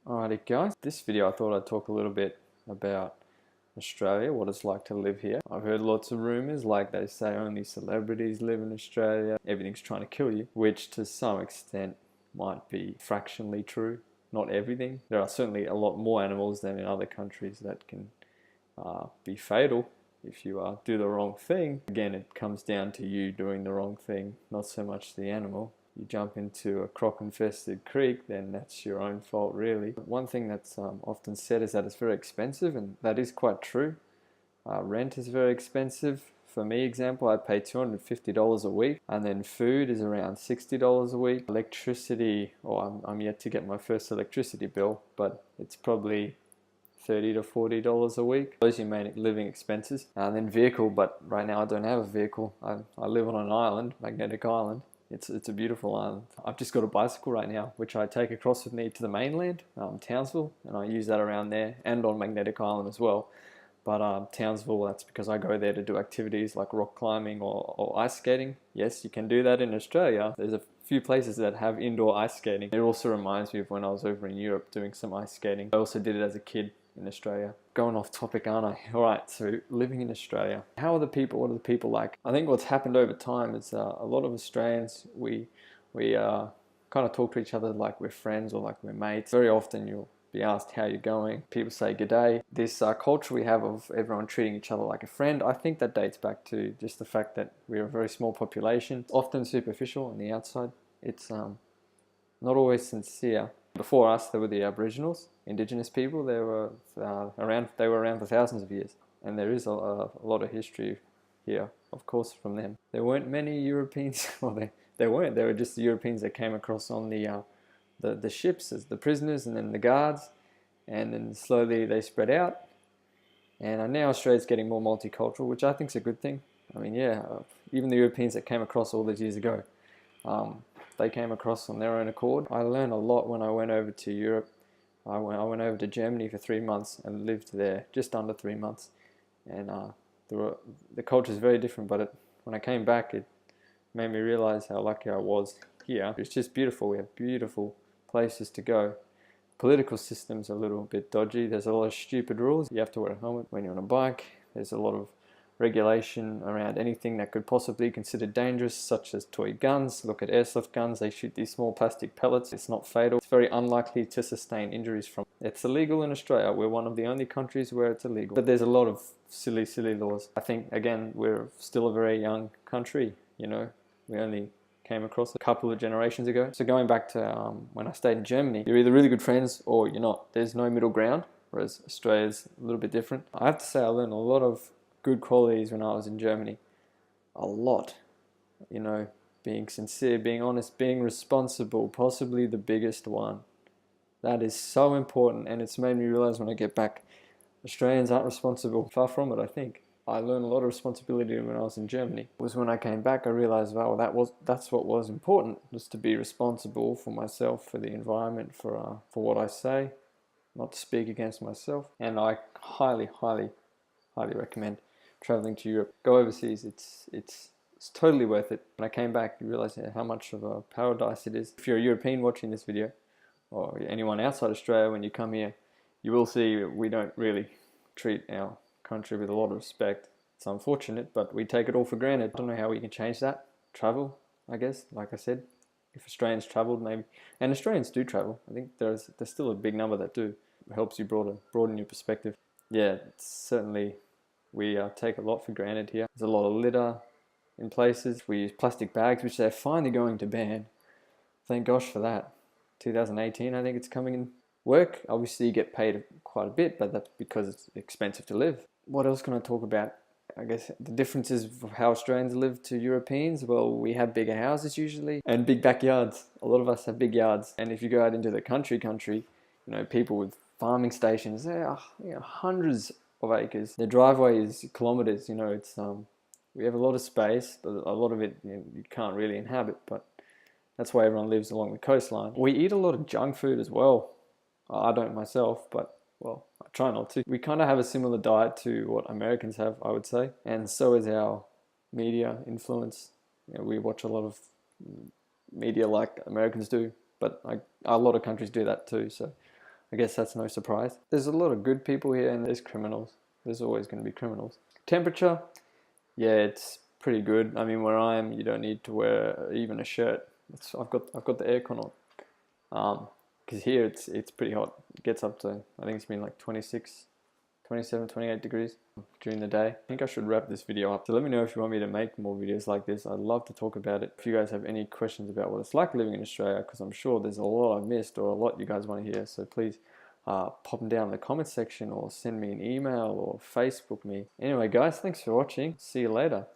Alrighty guys, this video I thought I'd talk a little bit about Australia, what it's like to live here. I've heard lots of rumours, like they say only celebrities live in Australia, everything's trying to kill you, which to some extent might be fractionally true. Not everything. There are certainly a lot more animals than in other countries that can be fatal if you do the wrong thing. Again, it comes down to you doing the wrong thing, not so much the animal. You jump into a croc-infested creek, then that's your own fault really. One thing that's often said is that it's very expensive, and that is quite true. Rent is very expensive. For me, example, I pay $250 a week, and then food is around $60 a week. Electricity, I'm yet to get my first electricity bill, but it's probably $30 to $40 a week. Those are your main living expenses. And then vehicle, but right now I don't have a vehicle. I live on an island, Magnetic Island. It's a beautiful island. I've just got a bicycle right now, which I take across with me to the mainland, Townsville, and I use that around there and on Magnetic Island as well. But Townsville, that's because I go there to do activities like rock climbing or ice skating. Yes, you can do that in Australia. There's a few places that have indoor ice skating. It also reminds me of when I was over in Europe doing some ice skating. I also did it as a kid in Australia. Going off topic, aren't I? Alright, so living in Australia. How are the people? What are the people like? I think what's happened over time is a lot of Australians, we kind of talk to each other like we're friends or like we're mates. Very often you'll be asked how you're going. People say good day. This culture we have of everyone treating each other like a friend, I think that dates back to just the fact that we're a very small population. It's often superficial on the outside. It's not always sincere. Before us, there were the Aboriginals, Indigenous people. They were around for thousands of years, and there is a lot of history here, of course, from them. There weren't many Europeans. Well, they weren't. They were just the Europeans that came across on the ships as the prisoners, and then the guards, and then slowly they spread out. And now Australia's getting more multicultural, which I think is a good thing. I mean, yeah, even the Europeans that came across all these years ago. They came across on their own accord. I learned a lot when I went over to Europe. I went over to Germany for 3 months and lived there just under 3 months. And the culture is very different, but when I came back, it made me realize how lucky I was here. It's just beautiful. We have beautiful places to go. Political system's a little bit dodgy. There's a lot of stupid rules. You have to wear a helmet when you're on a bike. There's a lot of regulation around anything that could possibly be considered dangerous, such as toy guns. Look at airsoft guns, they shoot these small plastic pellets. It's not fatal. It's very unlikely to sustain injuries from it. It's illegal in Australia. We're one of the only countries where it's illegal. But there's a lot of silly laws. I think, again, we're still a very young country, you know. We only came across a couple of generations ago. So going back to when I stayed in Germany, you're either really good friends or you're not. There's no middle ground, whereas Australia's a little bit different. I have to say I learned a lot of good qualities when I was in Germany. A lot. You know, being sincere, being honest, being responsible, possibly the biggest one. That is so important, and it's made me realize when I get back, Australians aren't responsible. Far from it, I think. I learned a lot of responsibility when I was in Germany. It was when I came back I realized, wow, that's what was important, just to be responsible for myself, for the environment, for what I say, not to speak against myself. And I highly recommend traveling to Europe. Go overseas. It's totally worth it. When I came back, you realize how much of a paradise it is. If you're a European watching this video, or anyone outside Australia, when you come here, you will see we don't really treat our country with a lot of respect. It's unfortunate, but we take it all for granted. I don't know how we can change that. Travel, I guess, like I said. If Australians travelled, maybe, and Australians do travel. I think there's still a big number that do. It helps you broaden your perspective. Yeah, certainly we take a lot for granted here. There's a lot of litter in places. We use plastic bags, which they're finally going to ban. Thank gosh for that. 2018, I think it's coming in. Work, obviously you get paid quite a bit, but that's because it's expensive to live. What else can I talk about? I guess the differences of how Australians live to Europeans. Well, we have bigger houses usually and big backyards. A lot of us have big yards. And if you go out into the country, you know, people with farming stations, there are hundreds of acres. Their driveway is kilometers. You know, it's we have a lot of space, but a lot of it you can't really inhabit. But that's why everyone lives along the coastline. We eat a lot of junk food as well. I don't myself, but well, I try not to. We kind of have a similar diet to what Americans have, I would say, and so is our media influence. You know, we watch a lot of media like Americans do, but a lot of countries do that too. So I guess that's no surprise. There's a lot of good people here and there's criminals. There's always going to be criminals. Temperature, yeah, it's pretty good. I mean, where I am, you don't need to wear even a shirt. I've got the aircon on. Because here it's pretty hot. It gets up to, I think it's been like 26, 27, 28 degrees during the day. I think I should wrap this video up. So let me know if you want me to make more videos like this. I'd love to talk about it. If you guys have any questions about what it's like living in Australia, because I'm sure there's a lot I've missed or a lot you guys want to hear. So please pop them down in the comment section or send me an email or Facebook me. Anyway guys, thanks for watching. See you later.